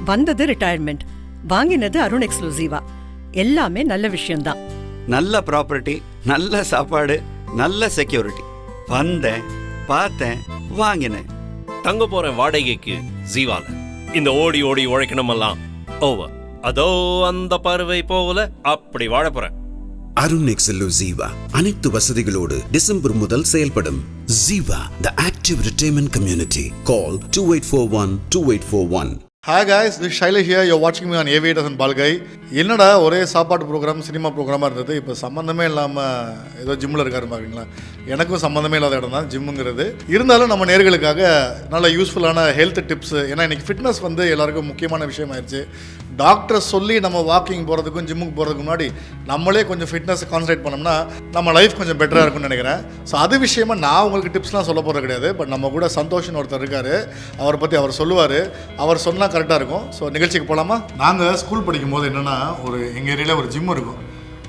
வந்தது ரிட்டையர்மெண்ட், வாங்கினது அருண் எக்ஸ்க்ளூசிவா. எல்லாமே நல்ல விஷயம்தான். நல்ல ப்ராப்பர்ட்டி, நல்ல சாப்பாடு, நல்ல செக்யூரிட்டி. வந்தேன், பார்த்தேன், வாங்கினேன். தங்க போறேன் வாடகைக்கு ஜீவால. இந்த ஓடி ஓடி உழைக்கணுமெல்லாம் ஓவர். அதோ அந்த பறவை போல அப்படி வாழ போறேன். அருண் எக்ஸ்க்ளூசிவா அனைத்து வசதிகளோடு டிசம்பர் முதல் செயல்படும். Jeeva, the active retirement community. Call 2841-2841. Hi guys, this is Shailesh here. You're watching me on Aviators and Balgai. என்னடா ஒரே சாப்பாட்டு ப்ரோக்ராம், சினிமா ப்ரோக்ராமாக இருந்தது, இப்போ சம்மந்தமே இல்லாமல் ஏதோ ஜிம்மில் இருக்காரு பாருங்களா. எனக்கும் சம்மந்தமே இல்லாத இடம் தான் ஜிம்முங்கிறது. இருந்தாலும் நம்ம நேர்களுக்காக நல்ல யூஸ்ஃபுல்லான ஹெல்த் டிப்ஸு. ஏன்னா இன்றைக்கி ஃபிட்னஸ் வந்து எல்லாருக்கும் முக்கியமான விஷயமாயிருச்சு. டாக்டர் சொல்லி நம்ம வாக்கிங் போகிறதுக்கும் ஜிம்முக்கு போகிறதுக்கு முன்னாடி நம்மளே கொஞ்சம் ஃபிட்னஸை கான்சன்ட்ரேட் பண்ணோம்னா நம்ம லைஃப் கொஞ்சம் பெட்டராக இருக்கும்னு நினைக்கிறேன். ஸோ அது விஷயமா நான் உங்களுக்கு டிப்ஸ்லாம் சொல்ல போகிறது கிடையாது. பட் நம்ம கூட சந்தோஷன் ஒருத்தர் இருக்கார், அவரை பற்றி அவர் சொல்லுவார். அவர் சொன்னால் கரெக்டாக இருக்கும். ஸோ நிகழ்ச்சிக்கு போகலாமா? நாங்கள் ஸ்கூல் படிக்கும்போது என்னென்னா, ஒரு எங்கள் ஏரியாவில் ஒரு ஜிம் இருக்கும்.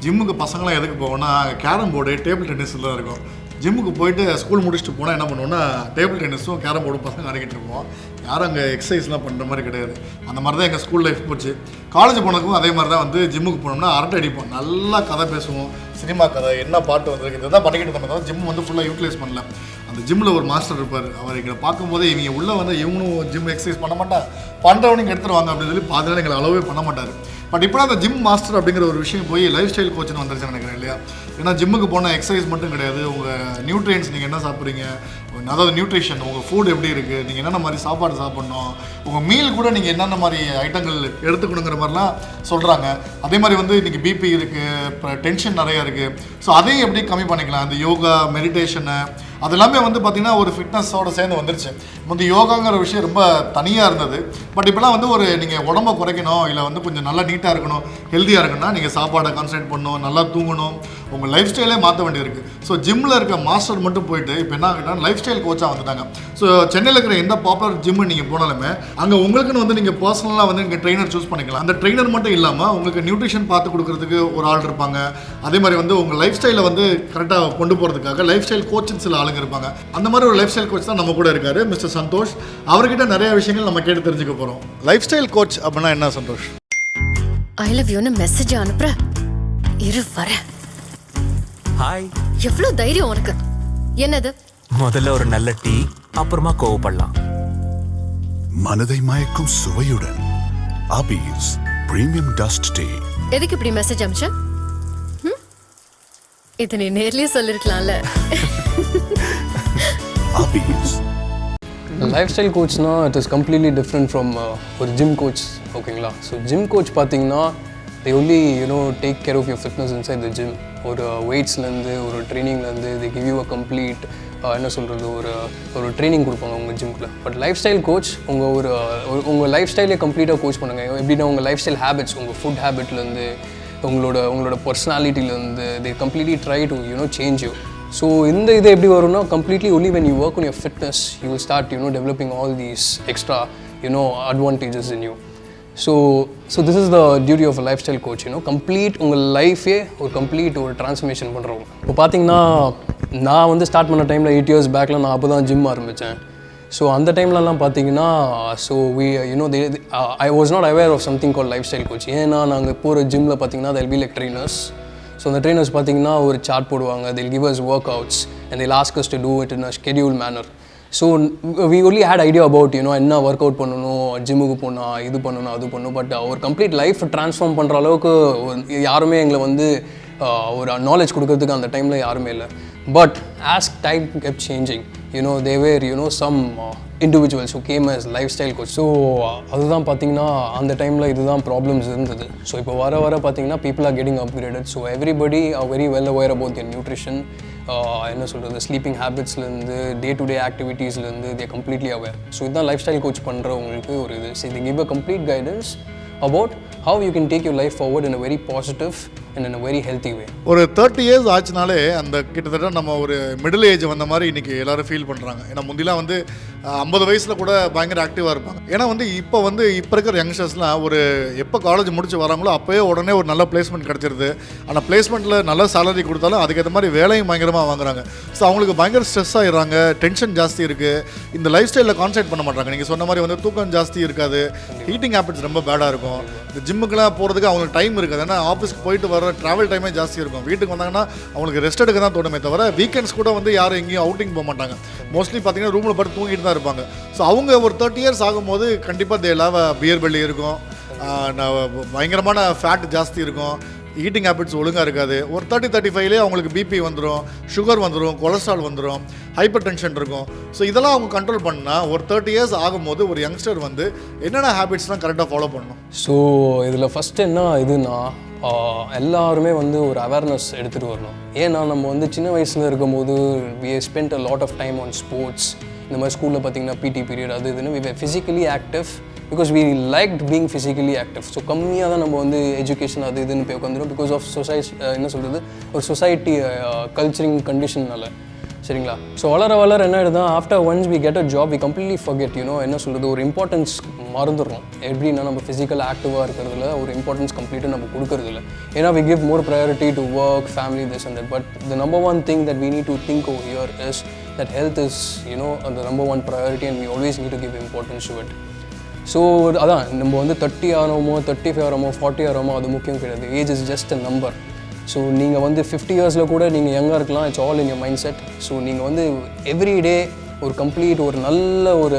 ஜிம்முக்கு பசங்களாம் எதுக்கு போவோம்னா, கேரம் போர்டு, டேபிள் டென்னிஸில் தான் இருக்கும். ஜிம்முக்கு போயிட்டு ஸ்கூல் முடிச்சுட்டு போனால் என்ன பண்ணுவோன்னா, டேபிள் டென்னிஸும் கேரம் போர்டும் பசங்க ஆடிக்கிட்டு இருப்போம். யாரும் அங்கே எக்ஸசைஸ்லாம் பண்ணுற மாதிரி கிடையாது. அந்த மாதிரி தான் எங்கள் ஸ்கூல் லைஃப் போச்சு. காலேஜ் போனதுக்கும் அதே மாதிரி தான் வந்து ஜிம்முக்கு போனோம்னா அரட்டை அடிப்போம், நல்லா கதை பேசுவோம், சினிமா கதை, என்ன பாட்டு வந்திருக்கு, இதை தான் பண்ணிக்கிட்டு இருந்தோம். ஜிம் வந்து ஃபுல்லாக யூட்டிலைஸ் பண்ணல. அந்த ஜிம்மில் ஒரு மாஸ்டர் இருப்பார். அவர் எங்களை பார்க்கும்போதே இவங்க உள்ளே வந்து இவங்களும் ஜிம் எக்ஸசைஸ் பண்ண மாட்டான், பண்ணுறவனுங்க எடுத்துருவாங்க அப்படின்னு சொல்லி பாதியில் எங்களை அளவே பண்ண மாட்டார். பட் இப்போ அந்த ஜிம் மாஸ்டர் அப்படிங்கிற ஒரு விஷயம் போய் லைஃப் ஸ்டைல் கோச்சுன்னு வந்துருச்சுன்னு நினைக்கிறேன் இல்லையா? ஏன்னா ஜிம்முக்கு போனால் எக்ஸசைஸ் மட்டும் கிடையாது, உங்கள் நியூட்ரியன்ஸ் நீங்கள் என்ன சாப்பிட்றீங்க, அதாவது நியூட்ரிஷன், உங்கள் ஃபுட் எப்படி இருக்குது, நீங்கள் என்னென்ன மாதிரி சாப்பாடு சாப்பிட்ணும், உங்கள் மீல் கூட நீங்கள் என்னென்ன மாதிரி ஐட்டங்கள் எடுத்துக்கணுங்கிற மாதிரிலாம் சொல்கிறாங்க. அதே மாதிரி வந்து இன்றைக்கி பிபி இருக்குது, இப்போ டென்ஷன் நிறையா இருக்குது. ஸோ அதையும் எப்படி கம்மி பண்ணிக்கலாம், அந்த யோகா, மெடிடேஷனு, அது எல்லாமே வந்து பார்த்திங்கன்னா ஒரு ஃபிட்னஸோடு சேர்ந்து வந்துருச்சு. வந்து யோகாங்கிற விஷயம் ரொம்ப தனியாக இருந்தது. பட் இப்போலாம் வந்து ஒரு நீங்கள் உடம்பை குறைக்கணும், இல்லை வந்து கொஞ்சம் நல்லா நீட்டாக இருக்கணும், ஹெல்த்தியாக இருக்கணும்னா நீங்கள் சாப்பாடை கான்சன்ட்ரேட் பண்ணணும், நல்லா தூங்கணும், உங்கள் லைஃப் ஸ்டைலே மாற்ற வேண்டியது இருக்குது. ஸோ ஜிம்மில் இருக்க மாஸ்டர் மட்டும் போயிட்டு இப்போ என்ன ஆகிட்டா லைஃப் ஸ்டைல் கோச்சாக வந்துட்டாங்க. ஸோ சென்னையில் இருக்கிற எந்த பாப்புலர் ஜிம்மு நீங்கள் போனாலுமே அங்கே உங்களுக்குன்னு வந்து நீங்கள் பர்சனலாக வந்து நீங்கள் ட்ரெயினர் சூஸ் பண்ணிக்கலாம். அந்த ட்ரெயினர் மட்டும் இல்லாமல் உங்களுக்கு நியூட்ரிஷன் பார்த்து கொடுக்குறதுக்கு ஒரு ஆள் இருப்பாங்க. அதே மாதிரி வந்து உங்கள் லைஃப் ஸ்டைலை வந்து கரெக்டாக கொண்டு போகிறதுக்காக லைஃப் ஸ்டைல் கோச்சுன்னு சில ஆளுங்க இருப்பாங்க. அந்த மாதிரி ஒரு லைஃப் ஸ்டைல் கோச் தான் நம்ம கூட இருக்காரு, மிஸ்டர் சந்தோஷ். அவர்கிட்ட நிறைய விஷயங்கள் நம்ம கேட்டு தெரிஞ்சுக்க போகிறோம். லைஃப் ஸ்டைல் கோச் அப்படின்னா என்ன சந்தோஷ்? ஐ லவ் யூன்னு மெசேஜ் அனுப்புற, இரு வர. ஹாய். எவ்வளவு தைரியம் உனக்கு? என்னது? முதல்ல ஒரு நல்ல டீ, அப்புறமா கோவப்படலாம். மனதை மயக்கும் சுவையுடன் அபீஸ் பிரீமியம் டஸ்ட் டீ. எதுக்கு இப்படி மெசேஜ் அனுப்பிச்ச? இது நீ நேர்லயே சொல்லிருக்கலாம்ல. அபீஸ் லைஃப் ஸ்டைல் கோச்னா it is completely different from ஒரு ஜிம் கோச். ஓகேங்களா? ஸோ ஜிம் கோச் பார்த்தீங்கன்னா they only take care of your fitness inside the gym. ஒரு வெயிட்ஸ்லேருந்து ஒரு ட்ரைனிங்லேருந்து they give you a complete என்ன சொல்கிறது, ஒரு ட்ரைனிங் கொடுப்பாங்க உங்கள் ஜிம்மில். பட் லைஃப் ஸ்டைல் கோச் உங்கள் லைஃப் ஸ்டைலே கம்ப்ளீட்டாக கோச் பண்ணுங்க. எப்படின்னா உங்கள் லைஃப் ஸ்டைல் ஹேபிட்ஸ், உங்கள் ஃபுட் ஹேபிட்லேருந்து உங்களோட பர்சனாலிட்டிலேருந்து they completely try to change you. So இந்த இது எப்படி வரும்னா, completely only when you work on your fitness you will start developing all these extra advantages in you. So this is the duty of a lifestyle coach. Complete உங்கள் லைஃபே ஒரு transformation பண்ணுறவங்க. இப்போ பார்த்தீங்கன்னா நான் வந்து ஸ்டார்ட் பண்ண டைமில் 8 years பேக்கில் நான் அப்போ தான் ஜிம் ஆரம்பித்தேன். ஸோ அந்த டைம்லலாம் பார்த்தீங்கன்னா I was not aware of something called lifestyle coach. ஏன்னா நாங்கள் போகிற ஜிம்மில் பார்த்தீங்கன்னா they'll be like trainers. So அந்த ட்ரெயினர்ஸ் பார்த்தீங்கன்னா ஒரு சார்ட் போடுவாங்க, they'll give us workouts and they'll ask us to do it in a scheduled manner. So we only had idea about என்ன ஒர்க் அவுட் பண்ணணும், ஜிம்முக்கு போனால் இது பண்ணணும் அது பண்ணணும். பட் ஒரு கம்ப்ளீட் லைஃப் ட்ரான்ஸ்ஃபார்ம் பண்ணுற அளவுக்கு யாருமே எங்களை வந்து ஒரு நாலேஜ் கொடுக்கறதுக்கு அந்த டைமில் யாருமே இல்லை. But as time kept changing, they were some individuals who came as lifestyle coach. So அதுதான் பார்த்தீங்கன்னா அந்த டைமில் இதுதான் ப்ராப்ளம்ஸ் இருந்தது. ஸோ இப்போ வர பார்த்தீங்கன்னா people are getting upgraded. So everybody are very well aware about their nutrition. என்ன சொல்கிறது, ஸ்லீப்பிங் ஹேபிட்ஸ்லேருந்து டே டு டே ஆக்டிவிட்டீஸ்லேருந்து they completely aware. ஸோ இதுதான் லைஃப் ஸ்டைல் கோச் பண்ணுறவங்களுக்கு ஒரு இது. So they give a complete guidance about how you can take your life forward in a very positive and in a very healthy way. ஒரு 30 years ஆச்சுனாலே அந்த கிட்டத்தட்ட நம்ம ஒரு middle age வந்த மாதிரி இன்றைக்கி எல்லோரும் ஃபீல் பண்ணுறாங்க. ஏன்னா முந்திலாம் வந்து 50 வயசில் கூட பயங்கர ஆக்டிவாக இருப்பாங்க. ஏன்னா வந்து இப்போ இருக்கிற யங்ஸ்டர்ஸ்லாம் ஒரு எப்போ காலேஜ் முடிச்சு வராங்களோ அப்போயே உடனே ஒரு நல்ல பிளேஸ்மெண்ட் கிடச்சிருது. ஆனால் பிளேஸ்மெண்ட்டில் நல்ல சேலரி கொடுத்தாலும் அதுக்கேற்ற மாதிரி வேலையும் பயங்கரமாக வாங்குறாங்க. ஸோ அவங்களுக்கு பயங்கர ஸ்ட்ரெஸ் ஆகிடுறாங்க, டென்ஷன் ஜாஸ்தி இருக்குது, இந்த லைஃப் ஸ்டைலில் கான்சன்ட்ரேட் பண்ண மாட்டாங்க. நீங்கள் சொன்ன மாதிரி வந்து தூக்கம் ஜாஸ்தி இருக்காது, ஹீட்டிங் ஹேபிட்ஸ் ரொம்ப பேடாக இருக்கும். இந்த ஜிம்முக்கெலாம் போகிறதுக்கு அவங்களுக்கு டைம் இருக்காது. ஏன்னா ஆஃபீஸ்க்கு போயிட்டு வர ட்ராவல் டைமே ஜாஸ்தி இருக்கும். வீட்டுக்கு வந்தாங்கன்னா அவங்களுக்கு ரெஸ்ட் எடுக்க தான் தோணுமே தவிர வீக்கெண்ட்ஸ் கூட வந்து யாரும் எங்கேயும் அவுட்டிங் போக மாட்டாங்க. மோஸ்ட்லி பார்த்தீங்கன்னா ரூமில் படுத்து தூங்கிட்டு தான் இருப்பாங்க. ஸோ அவங்க ஒரு 30 இயர்ஸ் ஆகும்போது கண்டிப்பாக தேலாவ பியர் பெல்லி இருக்கும், பயங்கரமான ஃபேட் ஜாஸ்தி இருக்கும், ஈட்டிங் ஹேபிட்ஸ் ஒழுங்காக இருக்காது. ஒரு 30-35லேயே அவங்களுக்கு பிபி வந்துடும், சுகர் வந்துடும், கொலஸ்ட்ரால் வந்துடும், ஹைப்பர் டென்ஷன் இருக்கும். ஸோ இதெல்லாம் அவங்க கண்ட்ரோல் பண்ணால் ஒரு 30 இயர்ஸ் ஆகும்போது ஒரு யங்ஸ்டர் வந்து என்னென்ன ஹேபிட்ஸ்லாம் கரெக்டாக ஃபாலோ பண்ணணும்? ஸோ இதில் ஃபஸ்ட்டு என்ன இதுன்னா எல்லாருமே வந்து ஒரு அவேர்னஸ் எடுத்துகிட்டு வரணும். ஏன்னா நம்ம வந்து சின்ன வயசில் இருக்கும்போது we spent a lot of time on sports. இந்த மாதிரி ஸ்கூலில் பார்த்தீங்கன்னா பிடி பீரியட் அது இதுன்னு we were physically active because we liked being physically active. So கம்மியாக தான் நம்ம வந்து எஜுகேஷன் அது இதுன்னு போய் உட்காந்துரும் பிகாஸ் ஆஃப் என்ன சொல்கிறது ஒரு சொசைட்டி கல்ச்சரிங் கண்டிஷன்னால. சரிங்களா? ஸோ வளர என்ன ஆகிடுதா after once we get a job we completely forget என்ன சொல்கிறது ஒரு இம்பார்ட்டன்ஸ் மறந்துடுறோம். எப்படின்னா நம்ம ஃபிசிக்கல் ஆக்டிவாக இருக்கிறதுல ஒரு இம்பார்ட்டன்ஸ் கம்ப்ளீட்டாக நம்ம கொடுக்கறதில்ல. ஏன்னா we give more priority to work, family, this and that. But the number one thing that we need to think over here is that health is அந்த number one priority and we always need to give importance to it. So அதான் நம்ம வந்து 30 ஆகிறோமோ 35 ஆகிறோமோ 40 ஆகிறோமோ அது முக்கியம் கிடையாது. Age is just a number. So நீங்கள் வந்து 50 இயர்ஸில் கூட நீங்கள் யங்காக இருக்கலாம். It's all in your mind set. So நீங்கள் வந்து எவ்ரிடே ஒரு கம்ப்ளீட் ஒரு நல்ல ஒரு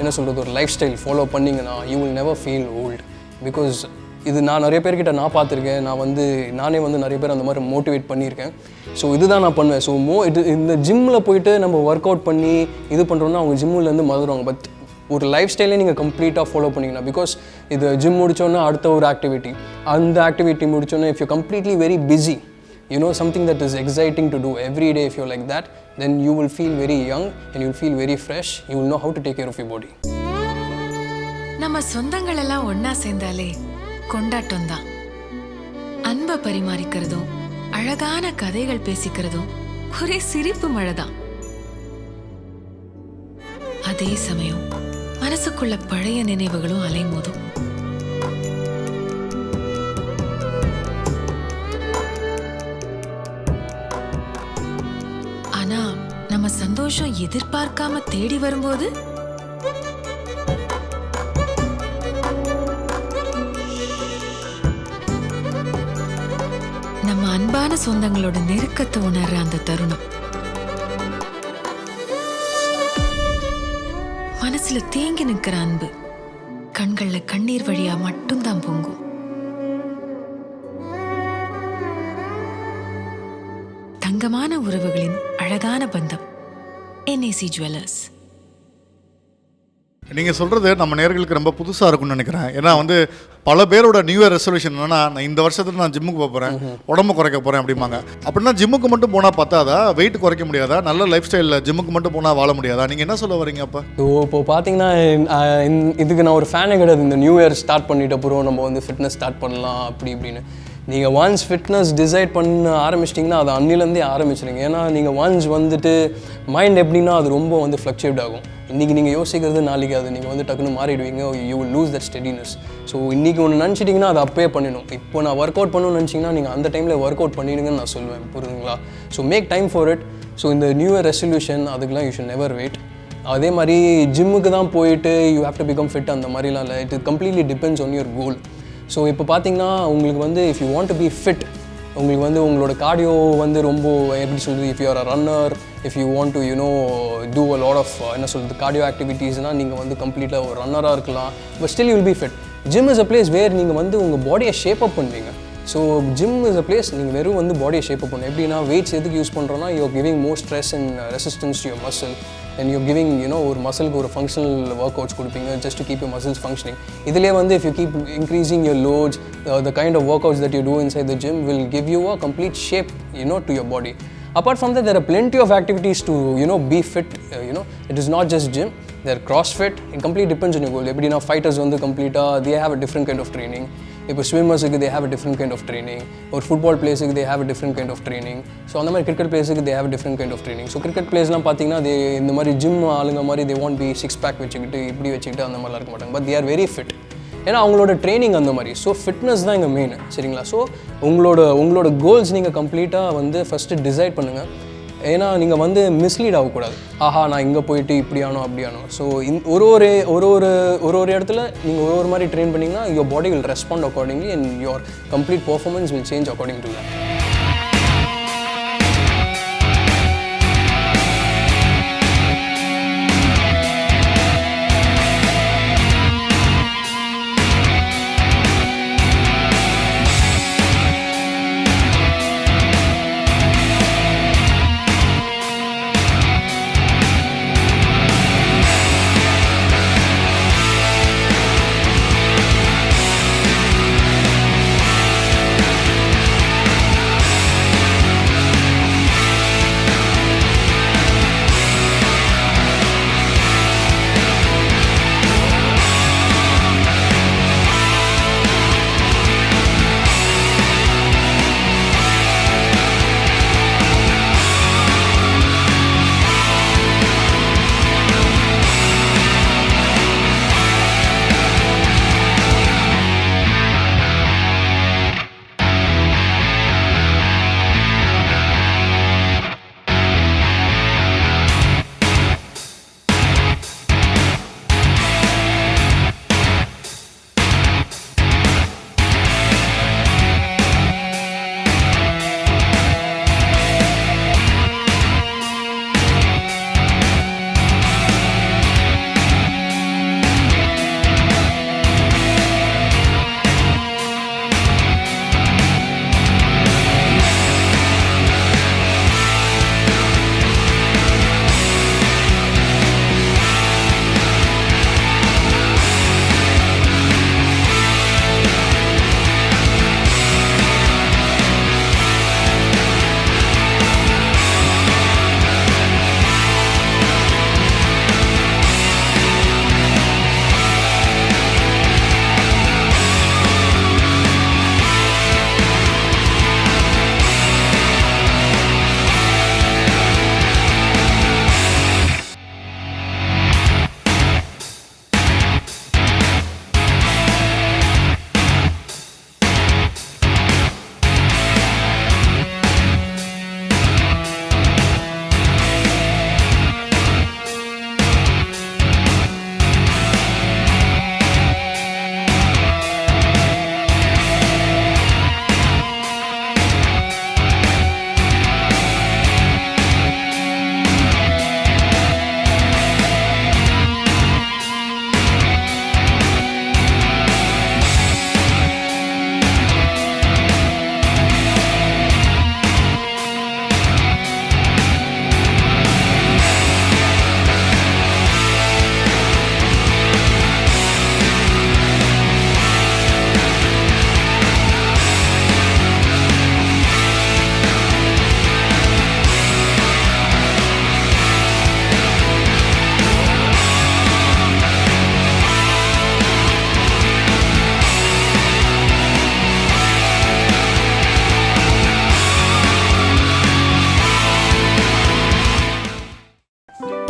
என்ன சொல்கிறது ஒரு லைஃப் ஸ்டைல் ஃபாலோ பண்ணிங்கன்னா you will never feel old. Because இது நான் நிறைய பேர்கிட்ட நான் பார்த்துருக்கேன். நானே வந்து நிறைய பேர் அந்த மாதிரி மோட்டிவேட் பண்ணியிருக்கேன். ஸோ இதுதான் நான் பண்ணுவேன். ஸோ இந்த ஜிம்மில் போயிட்டு நம்ம ஒர்க் அவுட் பண்ணி இது பண்ணுறோன்னா அவங்க ஜிம்மிலேருந்து மறந்துடுவாங்க. பட் ஒரு லைஃப் ஸ்டைலே நீங்கள் கம்ப்ளீட்டாக ஃபாலோ பண்ணிங்கன்னா பிகாஸ் இது ஜிம் முடித்தோன்னே அடுத்த ஒரு ஆக்டிவிட்டி, அந்த ஆக்டிவிட்டி முடித்தோன்னே if you completely very busy something that is exciting to do every day, if you're like that, then you will feel very young and you will feel very fresh. You will know how to take care of your body. நம்ம சொந்தங்கள் எல்லாம் ஒண்ணா சேர்ந்தாலே கொண்டாட்டம் தான். அன்பை பரிமாறிக்கிறதும் அழகான கதைகள் பேசிக்கிறதும் ஒரே சிரிப்பு மழை தான். அதே சமயம் மனசுக்குள்ள பழைய நினைவுகளும் அலைமோதும். ஆனா நம்ம சந்தோஷம் எதிர்பார்க்காம தேடி வரும்போது நம்ம அன்பான சொந்தங்களோட நெருக்கத்தை உணர்ற அந்த தருணம் மனசுல தேங்கி நிற்கிற அன்பு கண்கள்ல கண்ணீர் வழியா மட்டும்தான் பொங்கும். தங்கமான உறவுகளின் அழகான பந்தம். NAC jewellers. நீங்கள் சொல்கிறது நம்ம நேயர்களுக்கு ரொம்ப புதுசாக இருக்கும்னு நினைக்கிறேன். ஏன்னா வந்து பல பேரோட நியூ இயர் ரெசல்யூஷன் என்னன்னா நான் இந்த வருஷத்துல நான் ஜிம்முக்கு போக போகிறேன், உடம்பு குறைக்க போகிறேன் அப்படிம்பாங்க. அப்படின்னா ஜிம்முக்கு மட்டும் போனால் பார்த்தாதா, வெயிட் குறைக்க முடியாதா, நல்ல லைஃப் ஸ்டைலில் ஜிம்முக்கு மட்டும் போனால் வாழ முடியாதா? நீங்கள் என்ன சொல்ல வரீங்க அப்போ? இப்போ பார்த்தீங்கன்னா இதுக்கு நான் ஒரு ஃபேனே கிடையாது. இந்த நியூ இயர் ஸ்டார்ட் பண்ணிட்ட அப்புறம் நம்ம வந்து ஃபிட்னஸ் ஸ்டார்ட் பண்ணலாம் அப்படி இப்படின்னு. நீங்கள் ஒன்ஸ் ஃபிட்னஸ் டிசைட் பண்ண ஆரம்பிச்சிட்டிங்கன்னா அது அன்னிலேருந்தே ஆரம்பிச்சிடுங்க. ஏன்னா நீங்கள் ஒன்ஸ் வந்துட்டு மைண்ட் எப்படின்னா அது ரொம்ப வந்து ஃப்ளக்சுவேட் ஆகும். இன்றைக்கி நீங்கள் யோசிக்கிறது நாளைக்கு அது நீங்கள் வந்து டக்குன்னு மாறிடுவீங்க. You will lose that steadiness. So இன்றைக்கி ஒன்று நினச்சிட்டிங்கன்னா அதை அப்பயே பண்ணிடணும். இப்போ நான் ஒர்க் அவுட் பண்ணணும்னு நினச்சிங்கன்னா நீங்கள் அந்த டைமில் ஒர்க் அவுட் பண்ணிடுங்கன்னு நான் சொல்லுவேன். புரியுதுங்களா? So make time for it. So இந்த நியூ இயர் ரெசல்யூஷன் அதுக்கெலாம் யூ ஷுட் நெவர் வெயிட். அதே மாதிரி ஜிம்முக்கு தான் போயிட்டு you have to become fit அந்த மாதிரிலாம் இல்லை. It completely depends on your goal. So இப்போ பார்த்தீங்கன்னா உங்களுக்கு வந்து if you want to be fit, உங்களுக்கு வந்து உங்களோட கார்டியோ வந்து ரொம்ப எப்படி சொல்கிறது, if you are a runner, if you want to do a lot of என்ன சொல்கிறது கார்டியோ ஆக்டிவிட்டீஸ்னால் நீங்கள் வந்து கம்ப்ளீட்டாக ஒரு ரன்னராக இருக்கலாம். But still you will be fit. Gym is a place where நீங்கள் வந்து உங்கள் பாடியை ஷேப் அப் பண்ணுவீங்க. So gym is a place நீங்கள் வெறும் வந்து பாடியை ஷேப் அப் பண்ணணும். எப்படின்னா வெயிட்ஸ் எதுக்கு யூஸ் பண்ணுறோன்னா you are giving more stress and resistance to your muscle and you're giving ஒரு மசிலுக்கு ஒரு ஃபங்க்ஷனல் ஒர்க் அவுட்ஸ் கொடுப்பீங்க just to keep your muscles functioning. இதிலே வந்து if you keep increasing your loads, the kind of workouts that you do inside the gym will give you a complete shape to your body. Apart from that, there are plenty of activities to be fit. It is not just gym. There CrossFit it complete depends on you goal. எப்படின்னா fighters வந்து கம்ப்ளீட்டாக they have a different kind of training. இப்போ ஸ்விம்மர்ஸுக்கு they have a different kind of training. ஒரு football பிளேஸுக்கு they have a different kind of training. So அந்த மாதிரி cricket பிளேஸுக்கு they have a different kind of training. So cricket பிளேஸ்லாம் பார்த்தீங்கன்னா they இந்த மாதிரி ஜிம் ஆளுங்க மாதிரி தே வாண்ட் பி 6 பேக் வச்சுக்கிட்டு இப்படி வச்சுக்கிட்டு அந்த மாதிரிலாம் இருக்க மாட்டாங்க. But they are very fit. ஏன்னா அவங்களோட ட்ரைனிங் அந்த மாதிரி. ஸோ ஃபிட்னஸ் தான் இங்கே மெயின். சரிங்களா? ஸோ உங்களோட கோல்ஸ் நீங்கள் கம்ப்ளீட்டாக வந்து ஃபஸ்ட்டு டிசைட் பண்ணுங்கள். ஏன்னா நீங்கள் வந்து மிஸ்லீட் ஆகக்கூடாது. ஆஹா நான் இங்கே போயிட்டு இப்படியானோ அப்படியானோ. ஸோ ஒரு இடத்துல நீங்கள் ஒரு மாதிரி ட்ரெயின் பண்ணிங்கன்னா your body will respond accordingly and your complete performance will change according to that.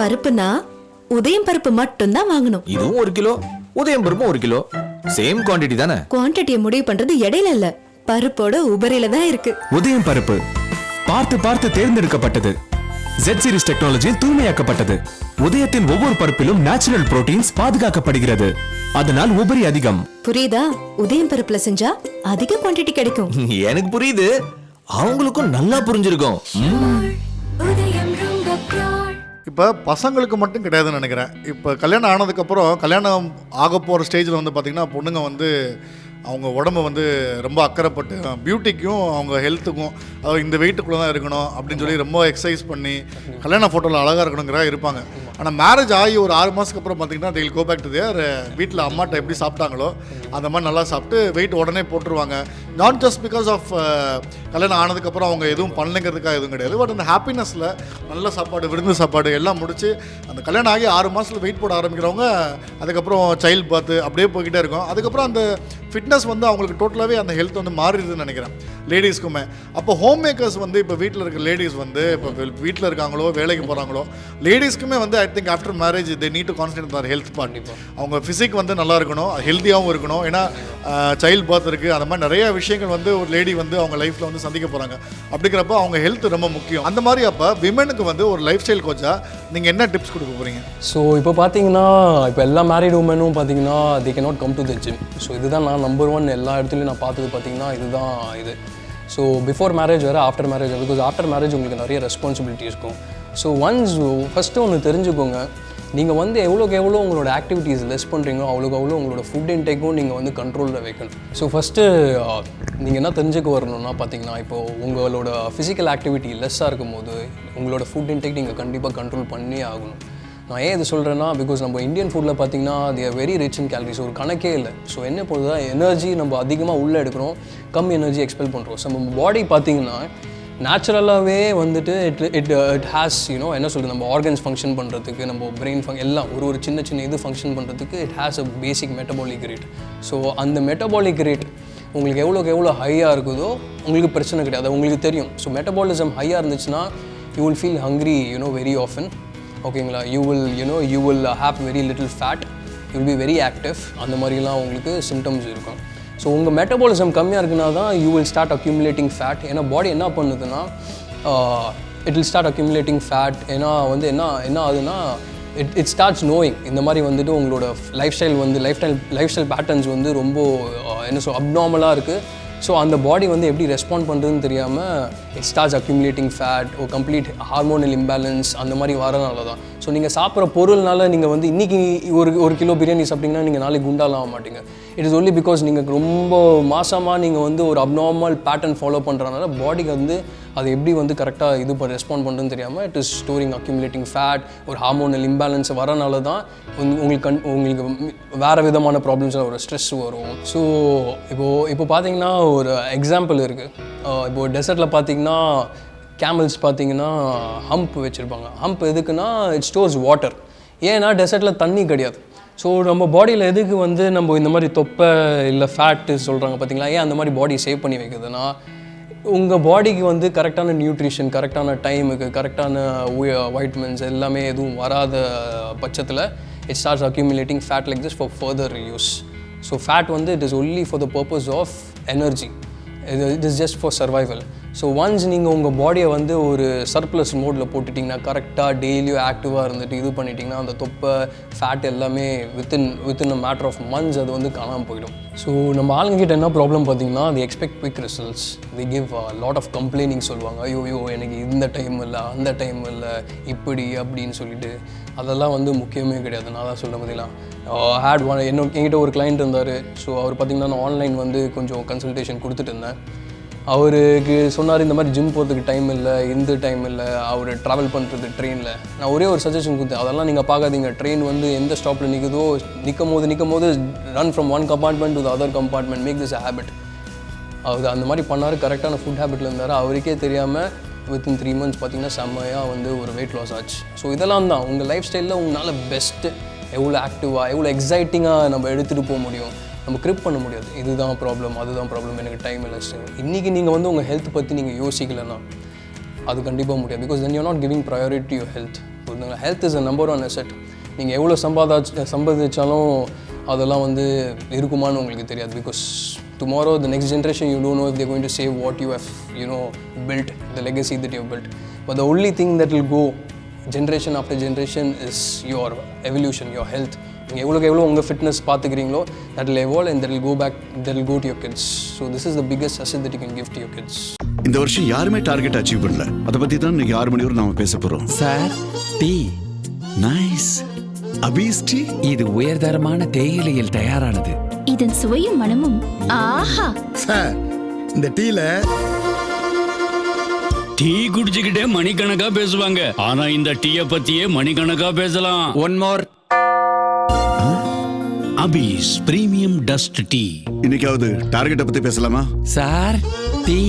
பருப்புனா உதயம் பருப்பு மட்டும் தான் வாங்கணும். இதுவும் 1 கிலோ, உதயம் பருப்பும் 1 கிலோ. சேம் குவாண்டிட்டி தானே? குவாண்டிட்டியை முடிவு பண்றது இடையில இல்ல, பருப்போட உபரியில தான் இருக்கு. உதயம் பருப்பு பார்த்து பார்த்து தேர்ந்தெடுக்கப்பட்டது. Z சீரிஸ் டெக்னாலஜியில் தூய்மையாக்கப்பட்டது. உதயத்தின் ஒவ்வொரு பருப்பிலும் நேச்சுரல் புரோட்டீன்ஸ் பாதுகாக்கப்படுகிறது. அதனால் உபரி அதிகம். புரியுதா? உதயம் பருப்புல செஞ்சா அதிக குவாண்டிட்டி கிடைக்கும். எனக்கு புரியுது, அவங்களுக்கும் நல்லா புரிஞ்சிருக்கும். இப்போ பசங்களுக்கு மட்டும் கிடையாதுன்னு நினைக்கிறேன். இப்போ கல்யாணம் ஆனதுக்கப்புறம் கல்யாணம் ஆக போகிற ஸ்டேஜில் வந்து பார்த்திங்கன்னா பொண்ணுங்க வந்து அவங்க உடம்பை வந்து ரொம்ப அக்கறைப்பட்டு பியூட்டிக்கும் அவங்க ஹெல்த்துக்கும் அதாவது இந்த வெயிட்டுக்குள்ளே தான் இருக்கணும் அப்படின்னு சொல்லி ரொம்ப எக்ஸசைஸ் பண்ணி கல்யாண ஃபோட்டோவில் அழகாக இருக்கணுங்கிற இருப்பாங்க. ஆனால் மேரேஜ் ஆகி ஒரு 6 மாதத்துக்கு அப்புறம் பார்த்தீங்கன்னா they will go back to their வீட்டில் அம்மாட்ட எப்படி சாப்பிட்டாங்களோ அந்த மாதிரி நல்லா சாப்பிட்டு வெயிட் உடனே போட்டுருவாங்க. நாட் ஜஸ்ட் பிகாஸ் ஆஃப் கல்யாணம் ஆனதுக்கப்புறம் அவங்க எதுவும் பண்ணலைங்கிறதுக்காக எதுவும் கிடையாது. பட் அந்த ஹாப்பினஸில் நல்ல சாப்பாடு, விருந்து சாப்பாடு எல்லாம் முடிச்சு அந்த கல்யாணம் ஆகி 6 மாதத்தில் வெயிட் போட ஆரம்பிக்கிறவங்க அதுக்கப்புறம் சைல்டு பார்த்து அப்படியே போய்கிட்டே இருக்கும். அதுக்கப்புறம் அந்த ஃபிட்னஸ் வந்து அவங்களுக்கு டோட்டலாகவே அந்த ஹெல்த் வந்து மாறிடுதுன்னு நினைக்கிறேன் லேடிஸ்க்குமே. அப்போ ஹோம் மேக்கர்ஸ் வந்து இப்போ வீட்டில் இருக்க லேடிஸ் வந்து இப்போ வீட்டில் இருக்காங்களோ வேலைக்கு போகிறாங்களோ லேடிஸ்க்குமே வந்து I think after marriage they need to concentrate on health part. அவங்க ஃபிசிக் வந்து நல்லா இருக்கணும், ஹெல்த்தியாகவும் இருக்கணும். ஏன்னா சைல்டு பார்த் இருக்குது, அந்த மாதிரி நிறைய விஷயங்கள் வந்து ஒரு லேடி வந்து அவங்க லைஃப்பில் வந்து சந்திக்க போகிறாங்க. அப்படிங்கிறப்ப அவங்க ஹெல்த் ரொம்ப முக்கியம். அந்த மாதிரி அப்போ விமனுக்கு வந்து ஒரு லைஃப் ஸ்டைல் கோச்சாக நீங்கள் என்ன டிப்ஸ் கொடுக்க போகிறீங்க? ஸோ இப்போ பார்த்தீங்கன்னா இப்போ எல்லா மேரிட் உமனும் பார்த்தீங்கன்னா they cannot come to the gym. So இதுதான் நான் நம்பர் 1 எல்லா இடத்துலையும் நான் பார்த்தது பார்த்தீங்கன்னா இதுதான் இது. ஸோ பிஃபோர் மேரேஜ் வேறு after marriage, because after marriage உங்களுக்கு நிறைய ரெஸ்பான்சிபிலிட்டி இருக்கும். ஸோ ஒன்ஸ் ஃபஸ்ட்டு ஒன்று தெரிஞ்சுக்கோங்க, நீங்கள் வந்து எவ்வளோக்கு எவ்வளோ உங்களோட ஆக்டிவிட்டீஸ் லெஸ் பண்ணுறீங்களோ அவ்வளோக்கு அவ்வளோ உங்களோட ஃபுட் இன்டேக்கும் நீங்கள் வந்து கண்ட்ரோலில் வைக்கணும். ஸோ ஃபஸ்ட்டு நீங்கள் என்ன தெரிஞ்சுக்க வரணும்னா பார்த்தீங்கன்னா இப்போது உங்களோட ஃபிசிக்கல் ஆக்டிவிட்டி லெஸ்ஸாக இருக்கும் போது உங்களோட ஃபுட் இன்டேக் நீங்கள் கண்டிப்பாக கண்ட்ரோல் பண்ணியே ஆகணும். நான் ஏன் இது சொல்கிறேன்னா பிகாஸ் நம்ம இந்தியன் ஃபுட்டில் பார்த்தீங்கன்னா they are very rich in calories, ஒரு கணக்கே இல்லை. ஸோ என்ன போகுதுன்னா எனர்ஜி நம்ம அதிகமாக உள்ளே எடுக்கிறோம், கம்மி எனர்ஜி எக்ஸ்பெல் பண்ணுறோம். ஸோ நம்ம பாடி பார்த்தீங்கன்னா நேச்சுரலாகவே வந்துட்டு இட் ஹேஸ் என்ன சொல்கிறது, நம்ம ஆர்கன்ஸ் ஃபங்க்ஷன் பண்ணுறதுக்கு, நம்ம பிரெயின் எல்லாம் ஒரு சின்ன சின்ன இது ஃபங்க்ஷன் பண்ணுறதுக்கு it has a basic metabolic rate. So அந்த மெட்டபாலிக் ரேட் உங்களுக்கு எவ்வளோ ஹையாக இருக்குதோ உங்களுக்கு பிரச்சனை கிடையாது, உங்களுக்கு தெரியும். ஸோ மெட்டபாலிசம் ஹையாக இருந்துச்சுன்னா you will feel hungry very often. ஓகேங்களா, you will have very little fat, you will be very active, அந்த மாதிரிலாம் உங்களுக்கு சிம்டம்ஸ் இருக்கும். ஸோ உங்கள் மெட்டபாலிசம் கம்மியாக இருக்குன்னா தான் you will start accumulating fat. ஏன்னா பாடி என்ன பண்ணுதுன்னா it will start accumulating fat. ஏன்னா வந்து என்ன ஆகுதுன்னா இட் ஸ்டார்ட்ஸ் நோயிங் இந்த மாதிரி வந்துட்டு உங்களோட லைஃப் ஸ்டைல் பேட்டர்ன்ஸ் வந்து ரொம்ப அப்நார்மலாக இருக்குது. ஸோ அந்த பாடி வந்து எப்படி ரெஸ்பாண்ட் பண்ணுறதுன்னு தெரியாமல் இட் ஸ்டார்ட்ஸ் அக்யூமுலேட்டிங் ஃபேட், ஒரு கம்ப்ளீட் ஹார்மோனல் இம்பேலன்ஸ் அந்த மாதிரி வரனால தான். ஸோ நீங்கள் சாப்பிட்ற பொருள்னால நீங்கள் வந்து இன்றைக்கி ஒரு கிலோ பிரியாணி சாப்பிட்டிங்கன்னா நீங்கள் நாளைக்கு குண்டாலாம் ஆக மாட்டீங்க. இட் இஸ் ஒன்லி பிகாஸ் நீங்கள் ரொம்ப மாசமாக நீங்கள் வந்து ஒரு அப்நார்மல் பேட்டர்ன் ஃபாலோ பண்ணுறதுனால பாடிக்கு வந்து அது எப்படி வந்து கரெக்டாக இது ரெஸ்பாண்ட் பண்ணுறதுன்னு தெரியாமல் it is storing accumulating fat, ஒரு ஹார்மோனல் இம்பேலன்ஸ் வரனால தான் உங்களுக்கு வேறு விதமான ப்ராப்ளம்ஸ், ஒரு ஸ்ட்ரெஸ் வரும். ஸோ இப்போ பார்த்தீங்கன்னா ஒரு எக்ஸாம்பிள் இருக்குது. இப்போது டெசர்ட்டில் பார்த்தீங்கன்னா கேமல்ஸ் பார்த்தீங்கன்னா ஹம்ப் வச்சுருப்பாங்க. ஹம்ப் எதுக்குன்னா இட் ஸ்டோர்ஸ் வாட்டர். ஏன்னா டெசர்ட்டில் தண்ணி கிடையாது. ஸோ நம்ம பாடியில் எதுக்கு வந்து நம்ம இந்த மாதிரி தொப்பை இல்லை ஃபேட்டு சொல்கிறாங்க பார்த்தீங்களா, ஏன் அந்த மாதிரி பாடி சேவ் பண்ணி வைக்கிறதுனா உங்கள் பாடிக்கு வந்து கரெக்டான நியூட்ரிஷன், கரெக்டான டைமுக்கு, கரெக்டான வைட்டமின்ஸ் எல்லாமே எதுவும் வராத பட்சத்தில் it starts accumulating fat like this for further use. So fat வந்து it is only for the purpose of energy, it is just for survival. So once நீங்கள் உங்கள் பாடியை வந்து ஒரு சர்ப்ளஸ் மோடில் போட்டுட்டிங்கன்னா, கரெக்டாக டெய்லியும் ஆக்டிவாக இருந்துட்டு இது பண்ணிட்டிங்கன்னா அந்த தொப்பை ஃபேட் எல்லாமே within a matter of months அது வந்து காணாமல் போயிடும். ஸோ நம்ம ஆளுங்கிட்ட என்ன ப்ராப்ளம் பார்த்தீங்கன்னா they expect quick results, they give a lot of complaining சொல்லுவாங்க. ஐயோ எனக்கு இந்த டைம் இல்லை, அந்த டைம் இல்லை, இப்படி அப்படின்னு சொல்லிட்டு அதெல்லாம் வந்து முக்கியமே கிடையாது. நான் தான் சொல்கிறேன் பார்த்தீங்கன்னா என்கிட்ட ஒரு கிளைண்ட் இருந்தார். ஸோ அவர் பார்த்திங்கன்னா நான் ஆன்லைன் வந்து கொஞ்சம் கன்சல்டேஷன் கொடுத்துட்டு இருந்தேன். அவருக்கு சொன்னார் இந்த மாதிரி ஜிம் போகிறதுக்கு டைம் இல்லை, இந்த டைம் இல்லை, அவர் ட்ராவல் பண்ணுறது ட்ரெயினில். நான் ஒரே ஒரு சஜஷன் கொடுத்தேன், அதெல்லாம் நீங்கள் பார்க்காதீங்க. ட்ரெயின் வந்து எந்த ஸ்டாப்பில் நிற்குதோ நிற்கும் போது run from one compartment to the other compartment, make this a habit. அவர் அந்த மாதிரி பண்ணார், கரெக்டான ஃபுட் ஹேபிட்டில் இருந்தார். அவருக்கே தெரியாமல் வித்தின் 3 months பார்த்திங்கன்னா செம்மையாக வந்து ஒரு வெயிட் லாஸ் ஆச்சு. ஸோ இதெல்லாம் தான் உங்கள் லைஃப் ஸ்டைலில் உங்களால் பெஸ்ட்டு எவ்வளோ ஆக்டிவாக எவ்வளோ எக்ஸைட்டிங்காக நம்ம எடுத்துகிட்டு போக முடியும், நம்ம கிரிப் பண்ண முடியாது. இதுதான் ப்ராப்ளம், அதுதான் ப்ராப்ளம், எனக்கு டைம் இல்லை. இன்றைக்கி நீங்கள் வந்து உங்கள் ஹெல்த் பற்றி நீங்கள் யோசிக்கலைன்னா அது கண்டிப்பாக முடியாது. Because then you not giving priority your health. Health is a number 1 asset. நீங்கள் எவ்வளோ சம்பாதிச்சாலும் அதெல்லாம் வந்து இருக்குமான்னு உங்களுக்கு தெரியாது. Because tomorrow the next generation you don't know if they're going to save what you have built, the legacy that you have built. But the only thing that will go generation after generation is your evolution, your health. நீங்கள் எவ்வளோ உங்கள் fitness பார்த்துக்கிறீங்களோ that will evolve and that will go to your kids. So this is the biggest asset that you can give to your kids. இந்த வருஷம் யாருமே target achieve பண்ணல. அதை பற்றி தான் இன்னைக்கு 6 மணி வரை நாம பேச போகிறோம். Sir, tea nice. அபீஸ் டீ இது உயர்தரமான தேயிலையில் தயாரானது. இதன் சுவையும் மனமும் ஆஹா. சார், இந்த டீல டீ குடிச்சுக்கிட்டே மணிக்கணக்கா பேசுவாங்க. ஆனா இந்த டீய பத்தியே மணிக்கணக்கா பேசலாம். One more. அபிஸ் பிரீமியம் டஸ்ட் டீ. இன்னைக்காவது டார்கெட்டை பத்தி பேசலாமா சார்? டீ.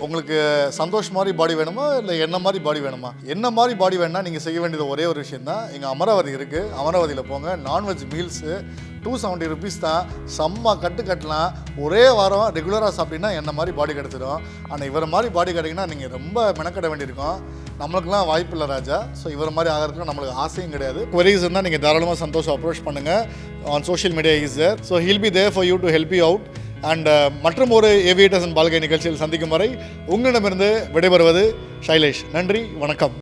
உங்களுக்கு சந்தோஷ் மாதிரி பாடி வேணுமா இல்லை என்ன மாதிரி பாடி வேணுமா? என்ன மாதிரி பாடி வேணும்னா நீங்கள் செய்ய வேண்டியது ஒரே ஒரு விஷயம் தான். எங்கள் அமராவதி இருக்குது, அமராவதியில் போங்க. நான்வெஜ் மீல்ஸு 270 rupees தான். செம்ம கட்டலாம். ஒரே வாரம் ரெகுலராக சாப்பிட்டீங்கன்னா என்ன மாதிரி பாடி கிடச்சிடும். ஆனால் இவரை மாதிரி பாடி கிடைக்குன்னா நீங்கள் ரொம்ப மெனக்கட வேண்டியிருக்கும். நம்மளுக்குலாம் வாய்ப்பு இல்லை ராஜா. ஸோ இவரை மாதிரி ஆகிறதுக்கு நம்மளுக்கு ஆசையும் கிடையாது. queries இருந்தால் நீங்கள் தாராளமாக சந்தோஷம் அப்ரோச் பண்ணுங்கள். On social media is there. So he'll be there for you to help you out. And மற்றும் ஒரு ஏவியேட்டர்ஸ் அண்ட் பால்கை நிகழ்ச்சியில் சந்திக்கும் வரை உங்களிடமிருந்து விடைபெறுவது ஷைலேஷ். நன்றி, வணக்கம்.